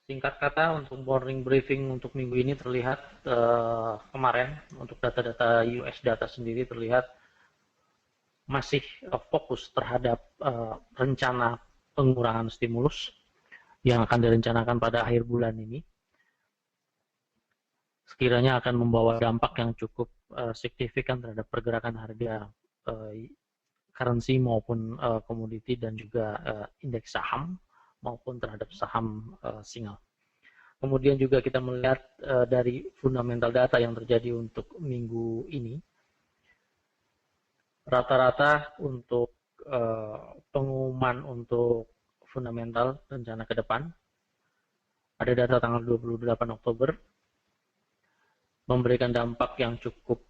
Singkat kata, untuk morning briefing untuk minggu ini terlihat kemarin untuk data-data US data sendiri terlihat masih fokus terhadap rencana pengurangan stimulus yang akan direncanakan pada akhir bulan ini. Sekiranya akan membawa dampak yang cukup signifikan terhadap pergerakan harga currency maupun komoditi dan juga indeks saham maupun terhadap saham single. Kemudian juga kita melihat dari fundamental data yang terjadi untuk minggu ini, rata-rata untuk pengumuman untuk fundamental rencana ke depan, ada data tanggal 28 Oktober, memberikan dampak yang cukup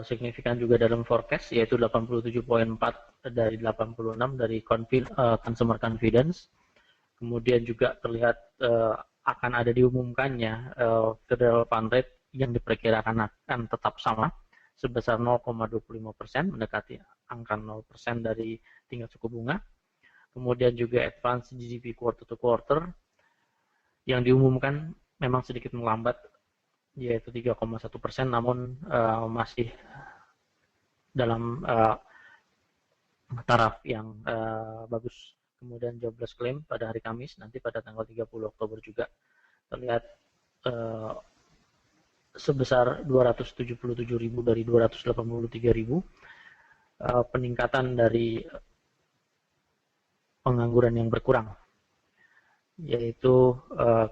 signifikan juga dalam forecast, yaitu 87,4 dari 86 dari consumer confidence. Kemudian juga terlihat akan ada diumumkannya Federal Fund Rate yang diperkirakan akan tetap sama sebesar 0,25%, mendekati angka 0% dari tingkat suku bunga. Kemudian juga advance GDP quarter to quarter yang diumumkan memang sedikit melambat, yaitu 3,1%, namun masih dalam taraf yang bagus. Kemudian jobless claim pada hari Kamis, nanti pada tanggal 30 Oktober juga terlihat sebesar 277.000 dari 283.000, peningkatan dari pengangguran yang berkurang, yaitu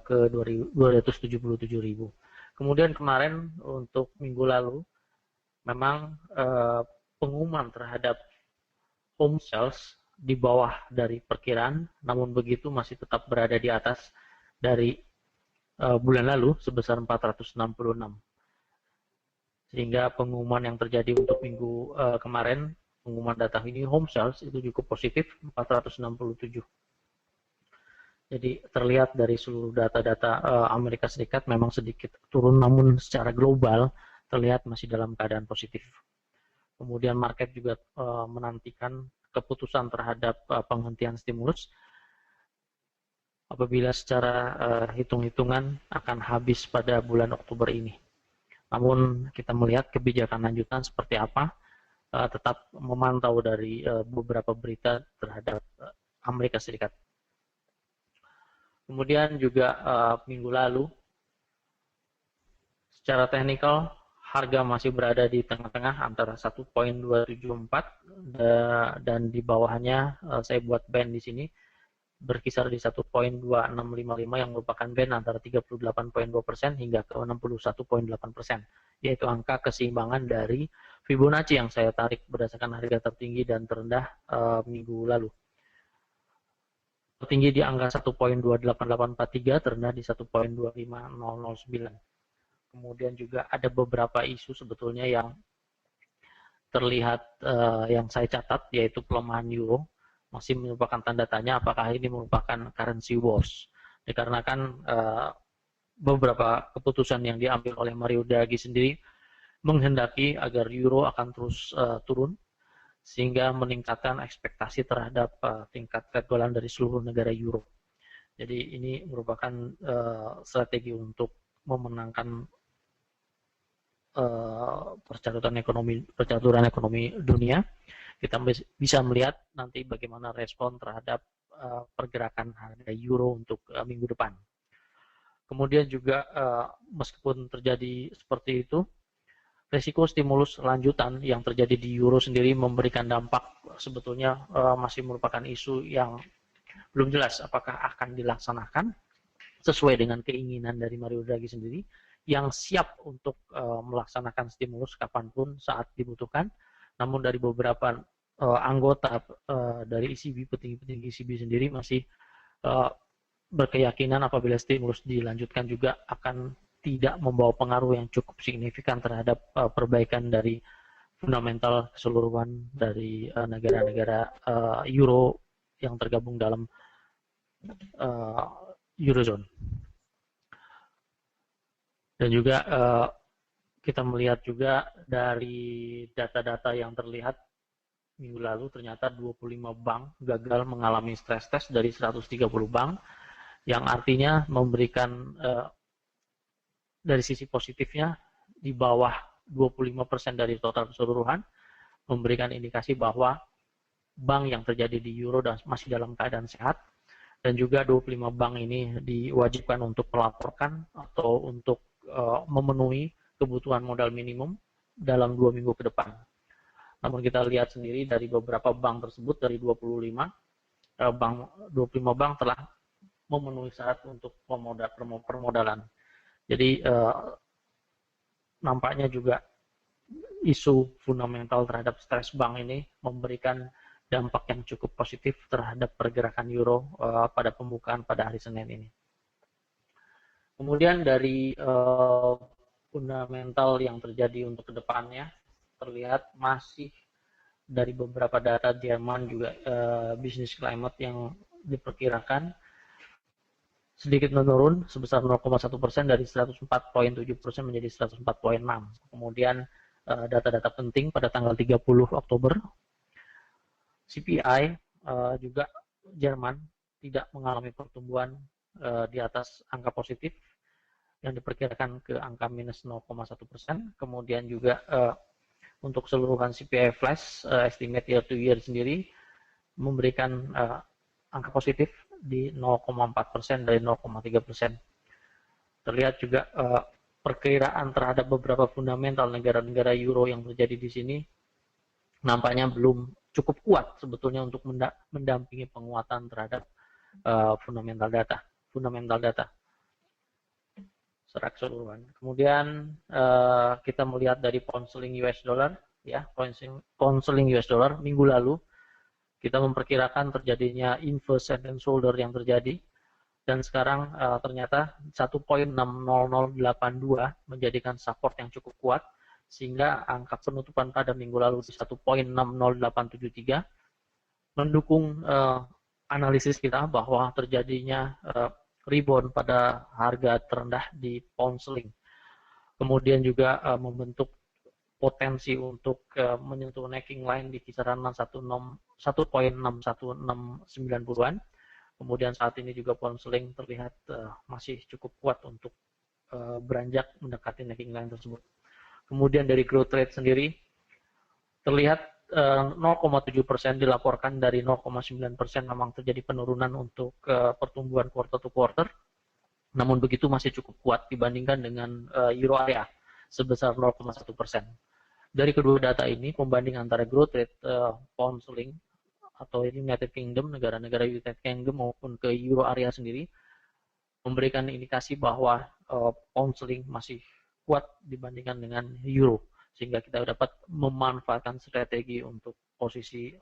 ke 277.000. Kemudian kemarin untuk minggu lalu, memang pengumuman terhadap home sales di bawah dari perkiraan, namun begitu masih tetap berada di atas dari bulan lalu sebesar 466. Sehingga pengumuman yang terjadi untuk minggu kemarin, pengumuman data ini home sales itu cukup positif, 467. Jadi terlihat dari seluruh data-data Amerika Serikat memang sedikit turun, namun secara global terlihat masih dalam keadaan positif. Kemudian market juga menantikan keputusan terhadap penghentian stimulus apabila secara hitung-hitungan akan habis pada bulan Oktober ini. Namun kita melihat kebijakan lanjutan seperti apa, tetap memantau dari beberapa berita terhadap Amerika Serikat. Kemudian juga minggu lalu, secara teknikal harga masih berada di tengah-tengah antara 1.274 dan di bawahnya saya buat band di sini berkisar di 1.2655 yang merupakan band antara 38,2% hingga ke 61,8%, yaitu angka keseimbangan dari Fibonacci yang saya tarik berdasarkan harga tertinggi dan terendah minggu lalu. Tertinggi di angka 1.28843, terendah di 1.25009. Kemudian juga ada beberapa isu sebetulnya yang terlihat yang saya catat, yaitu pelemahan euro masih merupakan tanda tanya apakah ini merupakan currency wars, dikarenakan beberapa keputusan yang diambil oleh Mario Draghi sendiri menghendaki agar euro akan terus turun, sehingga meningkatkan ekspektasi terhadap tingkat kekebalan dari seluruh negara euro. Jadi ini merupakan strategi untuk memenangkan percaturan ekonomi dunia. Kita bisa melihat nanti bagaimana respon terhadap pergerakan harga euro untuk minggu depan. Kemudian juga meskipun terjadi seperti itu, risiko stimulus lanjutan yang terjadi di euro sendiri memberikan dampak sebetulnya masih merupakan isu yang belum jelas apakah akan dilaksanakan sesuai dengan keinginan dari Mario Draghi sendiri yang siap untuk melaksanakan stimulus kapanpun saat dibutuhkan. Namun dari beberapa anggota dari ECB, petinggi-petinggi ECB sendiri masih berkeyakinan apabila stimulus dilanjutkan juga akan tidak membawa pengaruh yang cukup signifikan terhadap perbaikan dari fundamental keseluruhan dari negara-negara euro yang tergabung dalam Eurozone. Dan juga kita melihat juga dari data-data yang terlihat minggu lalu, ternyata 25 bank gagal mengalami stress test dari 130 bank, yang artinya memberikan dari sisi positifnya di bawah 25% dari total keseluruhan, memberikan indikasi bahwa bank yang terjadi di euro masih dalam keadaan sehat, dan juga 25 bank ini diwajibkan untuk melaporkan atau untuk memenuhi kebutuhan modal minimum dalam 2 minggu ke depan. Namun kita lihat sendiri dari beberapa bank tersebut, dari 25 bank telah memenuhi syarat untuk permodalan. Jadi nampaknya juga isu fundamental terhadap stres bank ini memberikan dampak yang cukup positif terhadap pergerakan euro pada pembukaan pada hari Senin ini. Kemudian dari fundamental yang terjadi untuk kedepannya, terlihat masih dari beberapa data Jerman juga business climate yang diperkirakan sedikit menurun sebesar 0,1% dari 104,7% menjadi 104,6%. Kemudian data-data penting pada tanggal 30 Oktober, CPI juga Jerman tidak mengalami pertumbuhan di atas angka positif yang diperkirakan ke angka minus 0,1%. Kemudian juga untuk keseluruhan CPI flash estimate year to year sendiri memberikan angka positif di 0,4% dari 0,3%. Terlihat juga perkiraan terhadap beberapa fundamental negara-negara euro yang terjadi di sini nampaknya belum cukup kuat sebetulnya untuk mendampingi penguatan terhadap fundamental data secara keseluruhan. Kemudian kita melihat dari pound sterling US dollar, ya, pound sterling US dollar minggu lalu kita memperkirakan terjadinya inverse head and shoulder yang terjadi, dan sekarang ternyata 1.60082 menjadikan support yang cukup kuat, sehingga angka penutupan pada minggu lalu di 1.60873 mendukung analisis kita bahwa terjadinya rebound pada harga terendah di pound sterling. Kemudian juga membentuk potensi untuk menyentuh necking line di kisaran 1.61690-an. Kemudian saat ini juga pound sterling terlihat masih cukup kuat untuk beranjak mendekati necking line tersebut. Kemudian dari growth rate sendiri terlihat 0,7% dilaporkan dari 0,9% memang terjadi penurunan untuk pertumbuhan quarter to quarter. Namun begitu masih cukup kuat dibandingkan dengan euro area sebesar 0,1%. Dari kedua data ini, pembanding antara growth rate pound sterling atau United Kingdom, negara-negara United Kingdom maupun ke euro area sendiri, memberikan indikasi bahwa pound sterling masih kuat dibandingkan dengan euro, sehingga kita dapat memanfaatkan strategi untuk posisi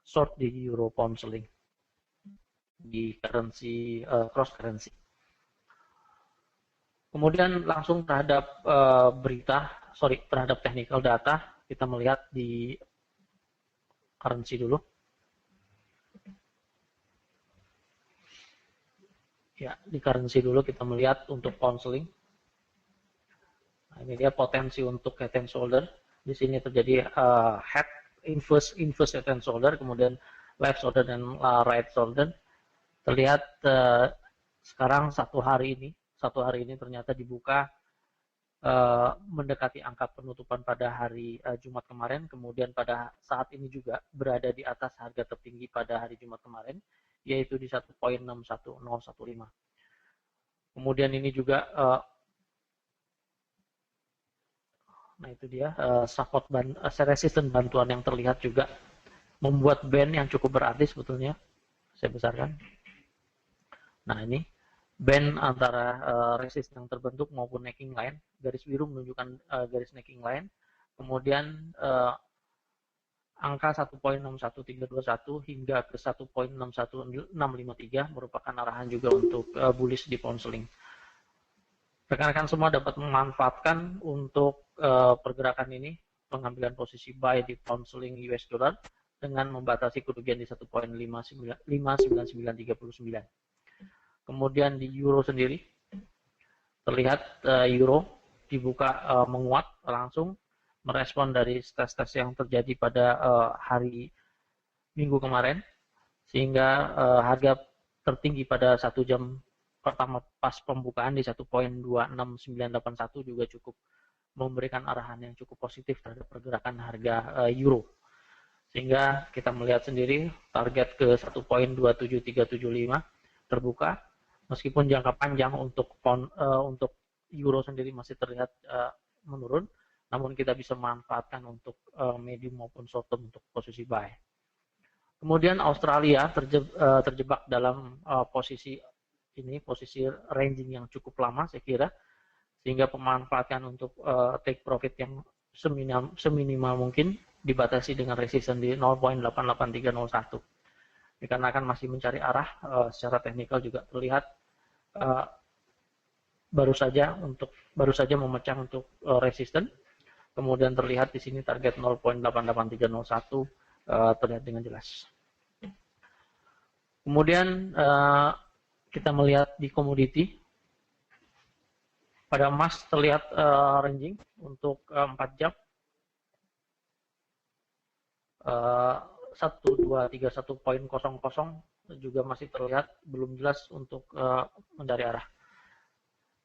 short di euro pound sterling di currency cross currency. Kemudian langsung terhadap terhadap technical data, kita melihat di currency dulu. Ya, di currency dulu kita melihat untuk pound sterling. Nah, ini dia potensi untuk head and shoulder. Di sini terjadi head inverse head and shoulder, kemudian left shoulder dan right shoulder. Terlihat sekarang satu hari ini ternyata dibuka mendekati angka penutupan pada hari Jumat kemarin, kemudian pada saat ini juga berada di atas harga tertinggi pada hari Jumat kemarin, yaitu di 1.61015. Kemudian ini juga nah itu dia support resisten bantuan yang terlihat juga membuat band yang cukup berarti sebetulnya. Saya besarkan. Nah ini band antara resist yang terbentuk maupun necking line. Garis biru menunjukkan garis necking line. Kemudian angka 1.61321 hingga ke 1.61653 merupakan arahan juga untuk bullish di pound sterling. Rekan-rekan semua dapat memanfaatkan untuk pergerakan ini, pengambilan posisi buy di pound sterling US dollar dengan membatasi kerugian di 1.59939. Kemudian di euro sendiri terlihat euro dibuka menguat langsung merespon dari stres yang terjadi pada hari Minggu kemarin, sehingga harga tertinggi pada 1 jam pertama pas pembukaan di 1.26981 juga cukup memberikan arahan yang cukup positif terhadap pergerakan harga euro. Sehingga kita melihat sendiri target ke 1.27375 terbuka, meskipun jangka panjang untuk euro sendiri masih terlihat menurun, namun kita bisa memanfaatkan untuk medium maupun short term untuk posisi buy. Kemudian Australia terjebak dalam posisi ranging yang cukup lama saya kira, sehingga pemanfaatan untuk take profit yang seminimal mungkin dibatasi dengan resisten di 0.88301. Dikarenakan masih mencari arah, secara teknikal juga terlihat baru saja memecah untuk resisten. Kemudian terlihat di sini target 0.88301 terlihat dengan jelas. Kemudian kita melihat di komoditi, pada emas terlihat ranging untuk 4 jam 1231.00 juga masih terlihat belum jelas untuk mencari arah.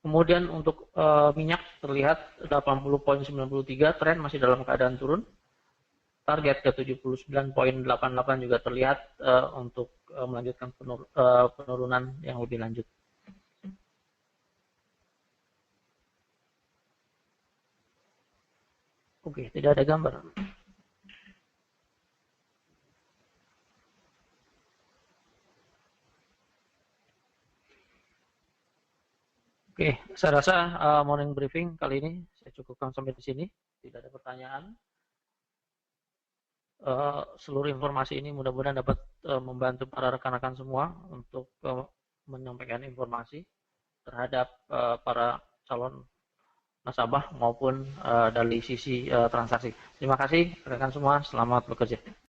Kemudian untuk minyak terlihat 80.93, tren masih dalam keadaan turun. Target ke 79.88 juga terlihat untuk melanjutkan penurunan yang lebih lanjut. Oke, tidak ada gambar. Oke, saya rasa morning briefing kali ini saya cukupkan sampai di sini. Tidak ada pertanyaan. Seluruh informasi ini mudah-mudahan dapat membantu para rekan-rekan semua untuk menyampaikan informasi terhadap para calon nasabah maupun dari sisi transaksi. Terima kasih rekan semua, selamat bekerja.